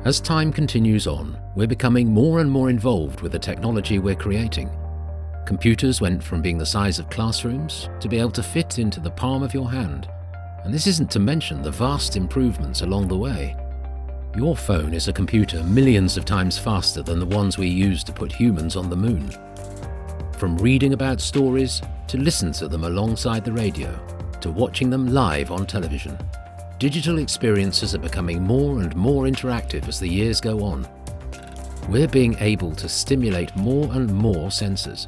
As time continues on, we're becoming more and more involved with the technology we're creating. Computers went from being the size of classrooms to be able to fit into the palm of your hand. And this isn't to mention the vast improvements along the way. Your phone is a computer millions of times faster than the ones we use to put humans on the moon. From reading about stories, to listen to them alongside the radio, to watching them live on television, digital experiences are becoming more and more interactive as the years go on. We're being able to stimulate more and more senses,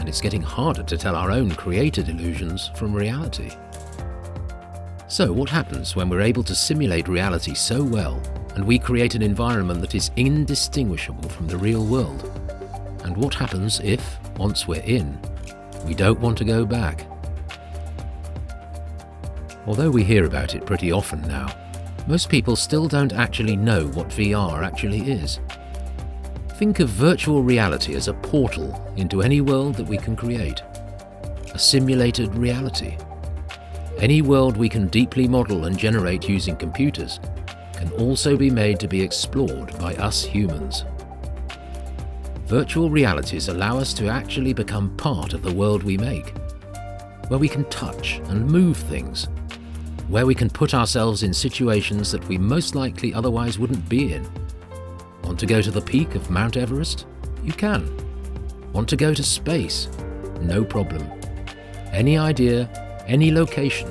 and it's getting harder to tell our own created illusions from reality. So what happens when we're able to simulate reality so well, and we create an environment that is indistinguishable from the real world? And what happens if, once we're in, we don't want to go back? Although we hear about it pretty often now, most people still don't actually know what VR actually is. Think of virtual reality as a portal into any world that we can create. A simulated reality. Any world we can deeply model and generate using computers can also be made to be explored by us humans. Virtual realities allow us to actually become part of the world we make, where we can touch and move things, where we can put ourselves in situations that we most likely otherwise wouldn't be in. Want to go to the peak of Mount Everest? You can. Want to go to space? No problem. Any idea, any location,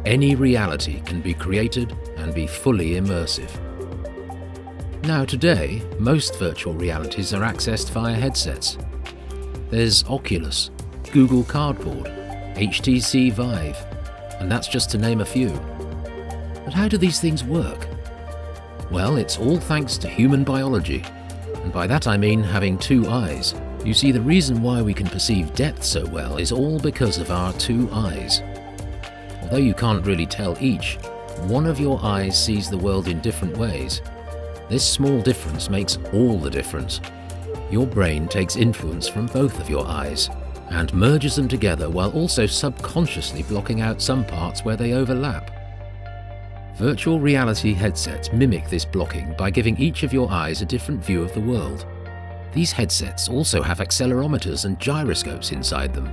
any reality can be created and be fully immersive. Now today, most virtual realities are accessed via headsets. There's Oculus, Google Cardboard, HTC Vive, and that's just to name a few. But how do these things work? Well, it's all thanks to human biology, and by that I mean having two eyes. You see, the reason why we can perceive depth so well is all because of our two eyes. Although you can't really tell each, one of your eyes sees the world in different ways. This small difference makes all the difference. Your brain takes influence from both of your eyes and merges them together while also subconsciously blocking out some parts where they overlap. Virtual reality headsets mimic this blocking by giving each of your eyes a different view of the world. These headsets also have accelerometers and gyroscopes inside them,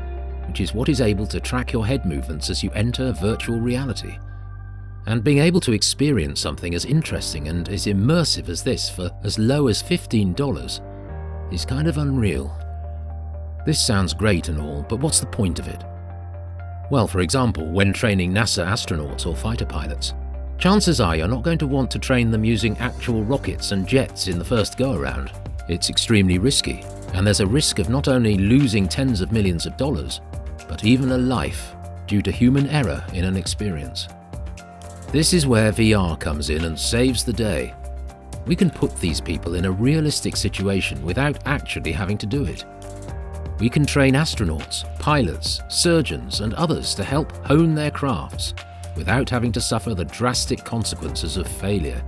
which is what is able to track your head movements as you enter virtual reality. And being able to experience something as interesting and as immersive as this for as low as $15 is kind of unreal. This sounds great and all, but what's the point of it? Well, for example, when training NASA astronauts or fighter pilots, chances are you're not going to want to train them using actual rockets and jets in the first go-around. It's extremely risky, and there's a risk of not only losing tens of millions of dollars, but even a life due to human error in an experience. This is where VR comes in and saves the day. We can put these people in a realistic situation without actually having to do it. We can train astronauts, pilots, surgeons, and others to help hone their crafts without having to suffer the drastic consequences of failure.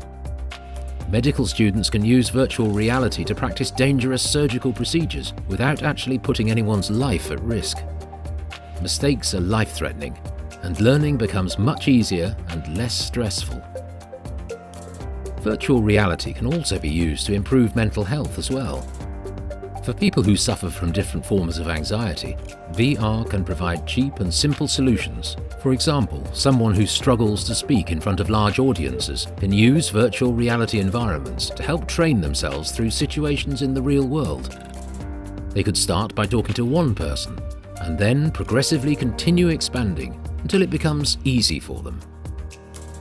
Medical students can use virtual reality to practice dangerous surgical procedures without actually putting anyone's life at risk. Mistakes are life-threatening, and learning becomes much easier and less stressful. Virtual reality can also be used to improve mental health as well. For people who suffer from different forms of anxiety, VR can provide cheap and simple solutions. For example, someone who struggles to speak in front of large audiences can use virtual reality environments to help train themselves through situations in the real world. They could start by talking to one person, and then progressively continue expanding until it becomes easy for them.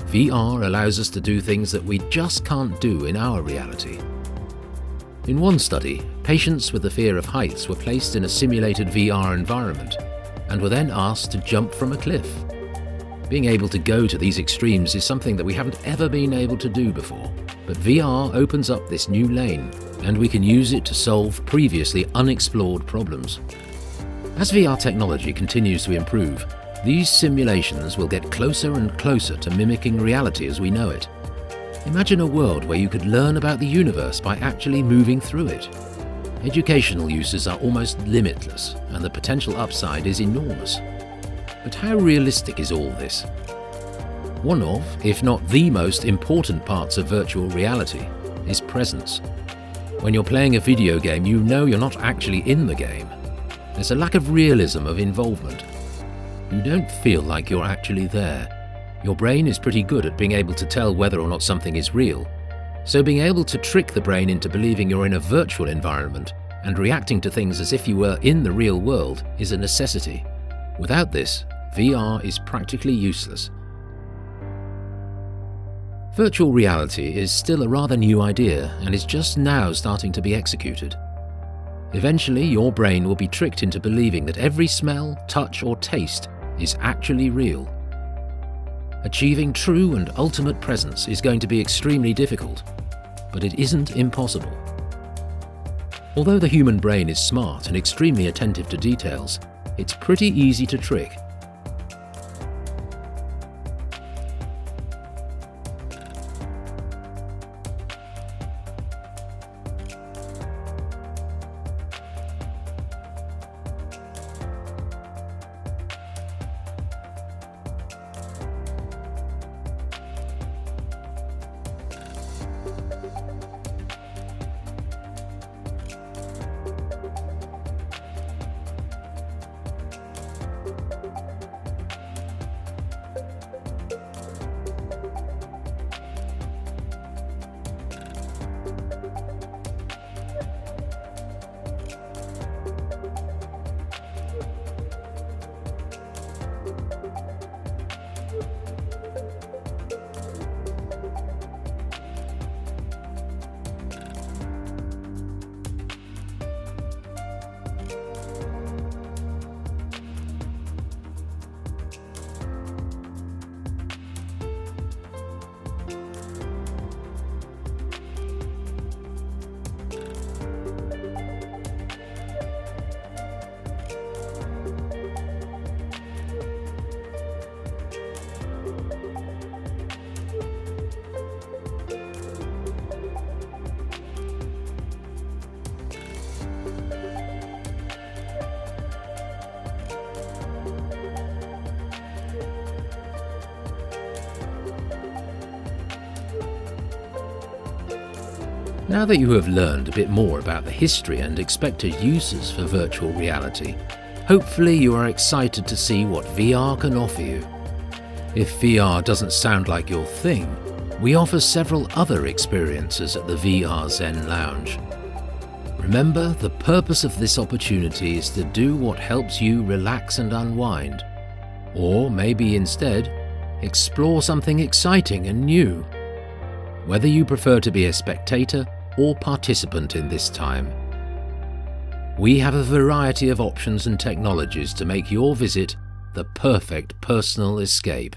VR allows us to do things that we just can't do in our reality. In one study, patients with the fear of heights were placed in a simulated VR environment and were then asked to jump from a cliff. Being able to go to these extremes is something that we haven't ever been able to do before, but VR opens up this new lane, and we can use it to solve previously unexplored problems. As VR technology continues to improve, these simulations will get closer and closer to mimicking reality as we know it. Imagine a world where you could learn about the universe by actually moving through it. Educational uses are almost limitless, and the potential upside is enormous. But how realistic is all this? One of, if not the most important parts of virtual reality is presence. When you're playing a video game, you know you're not actually in the game. There's a lack of realism of involvement. You don't feel like you're actually there. Your brain is pretty good at being able to tell whether or not something is real. So being able to trick the brain into believing you're in a virtual environment and reacting to things as if you were in the real world is a necessity. Without this, VR is practically useless. Virtual reality is still a rather new idea and is just now starting to be executed. Eventually, your brain will be tricked into believing that every smell, touch, or taste is actually real. Achieving true and ultimate presence is going to be extremely difficult, but it isn't impossible. Although the human brain is smart and extremely attentive to details, it's pretty easy to trick. Now that you have learned a bit more about the history and expected uses for virtual reality, hopefully you are excited to see what VR can offer you. If VR doesn't sound like your thing, we offer several other experiences at the VR Zen Lounge. Remember, the purpose of this opportunity is to do what helps you relax and unwind. Or maybe instead, explore something exciting and new. Whether you prefer to be a spectator or participant in this time, we have a variety of options and technologies to make your visit the perfect personal escape.